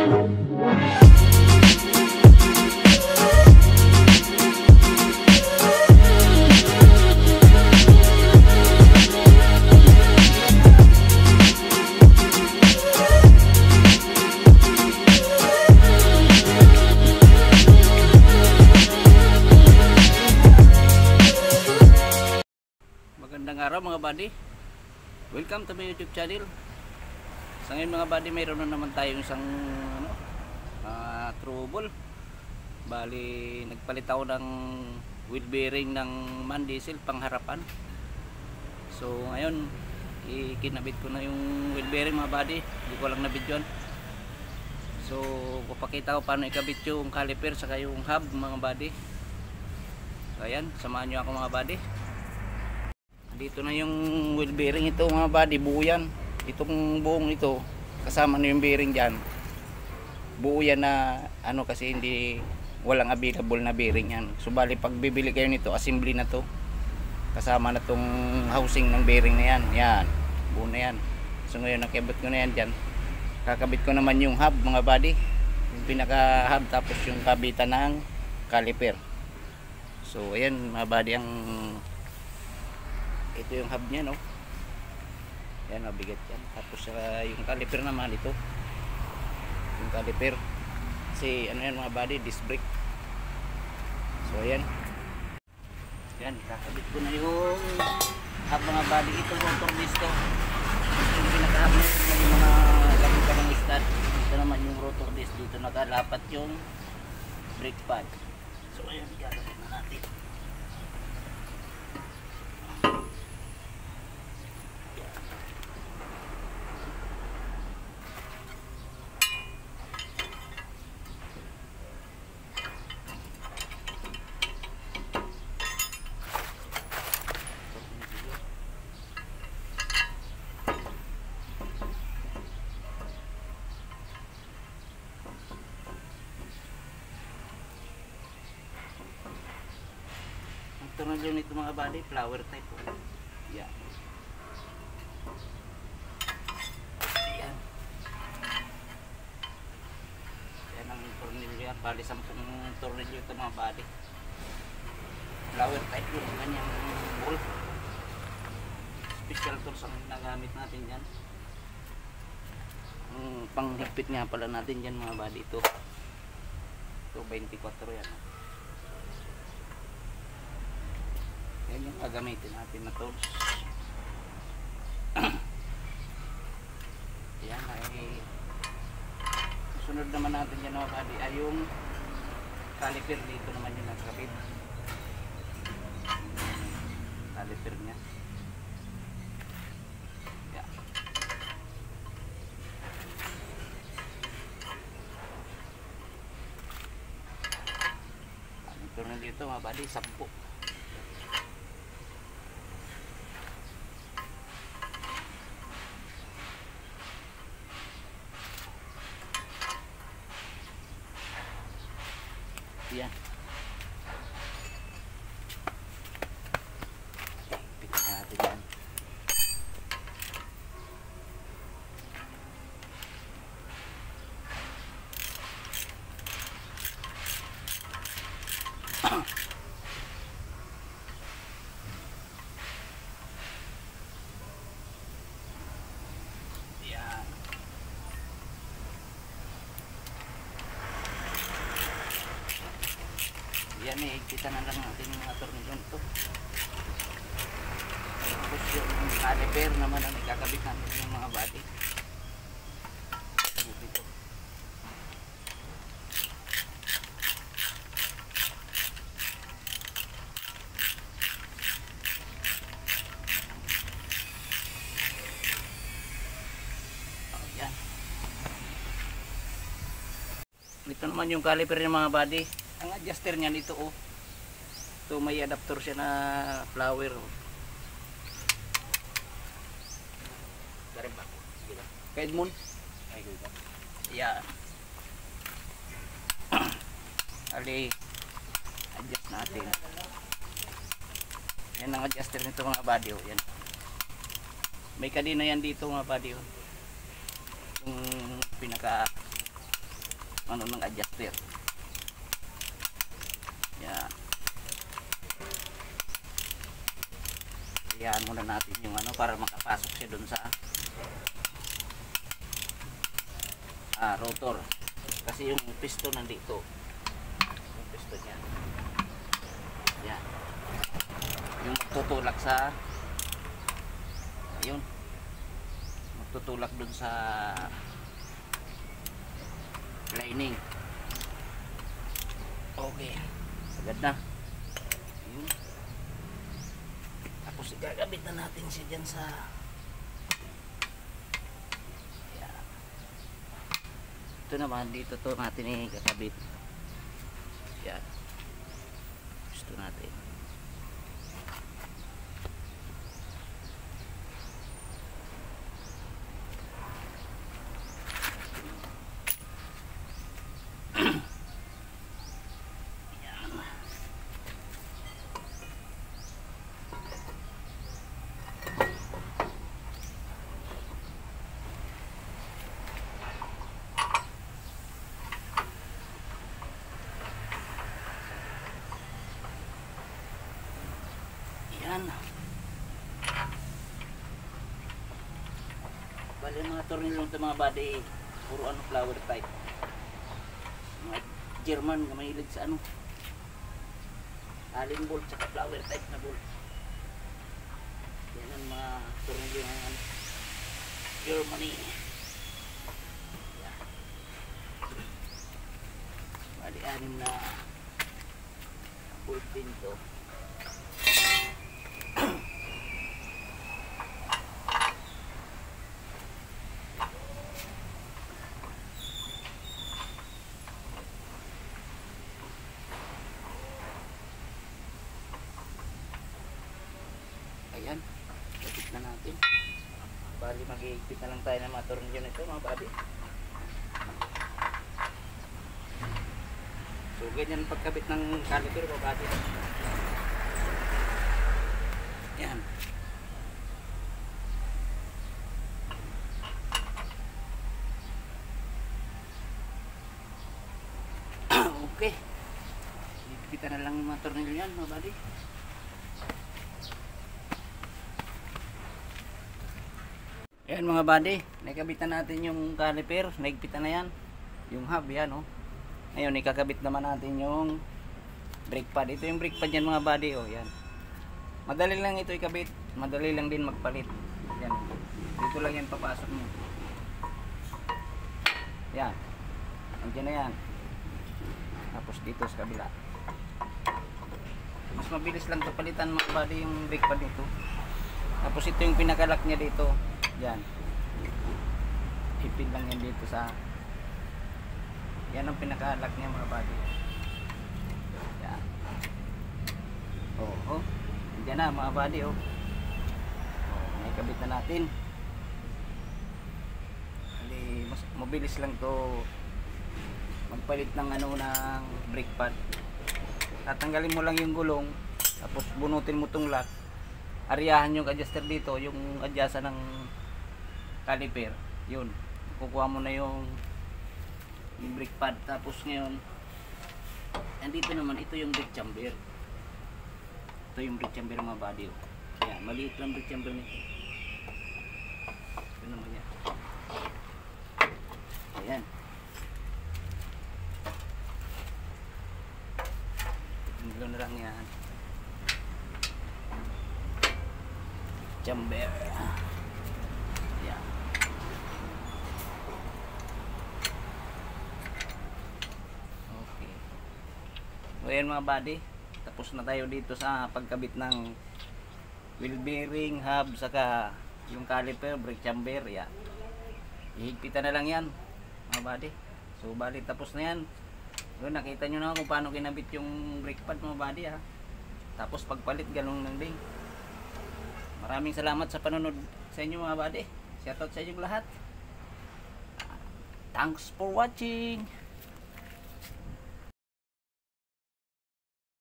Magandang araw mga buddy, welcome to my YouTube channel. Sa ngayon mga buddy, mayroon na naman tayong isang trouble. Bali, nagpalit ako ng wheel bearing ng MAN diesel pang harapan. So ngayon, ikinabit ko na yung wheel bearing mga buddy. Hindi ko lang na-videoan. So papakita ko paano ikabit yung caliper saka yung hub mga buddy. Ayan, samahan nyo ako mga buddy. Dito na yung wheel bearing ito mga buddy, buo yan. Itong buong ito, kasama na yung bearing dyan. Buo yan na kasi hindi, walang available na bearing yan. So bali pag bibili kayo nito, assembly na to. Kasama na tong housing ng bearing na yan. Yan, buo na yan. So ngayon nakabit ko na yan dyan. Kakabit ko naman yung hub mga buddy. Yung pinaka hub, tapos yung kabitan ng caliper. So ayan mga buddy, ang ito yung hub niya, no? Yan, mabigat yan. Tapos yung caliper naman ito. Yung caliper. Kasi yan mga buddy, disc brake. So ayan. Yan, kakabit ko na yung hub mga buddy. Ito rotor disc to. Yung pinaka-hub na yung mga gamit ka ng stud. Ito naman yung rotor disc. Dito nakalapat yung brake pad. So ayan, gagawin na natin. Tornilyo nito mga buddy, flower type. Yan. Yan. Yan ang tornilyo yan. Bali 10 tornilyo ito mga buddy. Flower type yung kanyang bolt. Special tools ang nagamit natin yan. Ang panghigpit nga pala natin yan mga buddy. Ito 24 yan. Yan yung gagamitin natin na tools. Yan ay sunod naman natin yan mga buddy ay yung caliper. Dito naman yung nakabit caliper nya. Yan. Ito na dito mga buddy, 10. Yan. Pitin natin yan. Yan eh, kita na lang natin yung mga tornilyo ito. Tapos yung caliper naman ang ikakabit natin yung mga body. Dito. Yan. Ito naman yung caliper ng mga body. Ang adjuster niya nito ito may adapter siya na flower. Kahit mo yeah. Ali adjust natin. Yan ang adjuster nito mga body. Yan. May kadina yan dito mga body. Yung pinaka ano ng adjuster. Yan. Iyan muna natin yung ano para makapasok siya dun sa rotor. Kasi yung piston nandito. Yung piston yan. Yan. Yung magtutulak sa ayun. Magtutulak dun sa lining. Okay. Agad na. Ayun. Tapos igagabit na natin siya dyan sa yan. Ito naman dito to natin ikakabit. Yan. Gusto natin. Yan. Bali mga tornilyo ito mga body, puro ano flower type. Mga German na mahilig sa ano. Allen bolt saka flower type na bolt. Yan ang mga tornilyo ng ano, Germany. Yan. Bali 6 na bolt pin to. Ayan, kapit na natin. Bali mag-iigpit na lang tayo ng mga tornilyo nito mga buddy. So ganyan pagkabit ng caliper mga buddy. Ayan. Okay. Iigpitan na lang mga tornilyo yan mga buddy. Ayan mga buddy, naikabitan natin yung caliper, naigpitan na yan. Yung hub yan oh. Ngayon ikakabit naman natin yung brake pad. Ito yung brake pad yan mga buddy oh, yan. Madali lang ito ikabit, madali lang din magpalit. Yan. Dito lang yan papasok mo. Yan. Andiyan na yan. Tapos dito sa kabila. Mas mabilis lang ito palitan mga buddy yung brake pad nito. Tapos ito yung pinakalak niya dito. Yan. Ipin lang yan dito sa yan ang pinakalak niya mga buddy. Yan. Oh. Yan na mga buddy oh. May kabit na natin. Hindi, mas mabilis lang to magpalit ng ano ng brake pad. Tatanggalin mo lang yung gulong tapos bunutin mo tong lock. Ariyahan yung adjuster dito, yung adjasa ng caliper, yun kukuha mo na yung brake pad. Tapos ngayon andito naman ito yung brake chamber. Ito yung brake chamber mga buddy. Ayan, maliit lang brake chamber nito. Ito naman yan. Ayan. Tinglo na lang yan. Chamber. Ayan. Okay. So ayan mga buddy, tapos na tayo dito sa pagkabit ng wheel bearing, hub, saka yung caliper, brake chamber. Ayan. Ihigpitan na lang yan mga buddy. So bali tapos na yan. So, nakita nyo na kung paano kinabit yung brake pad mga buddy ha. Tapos pagpalit ganun lang din. Maraming salamat sa panonood sa inyo mga buddy. Shoutout sa inyong lahat. Thanks for watching.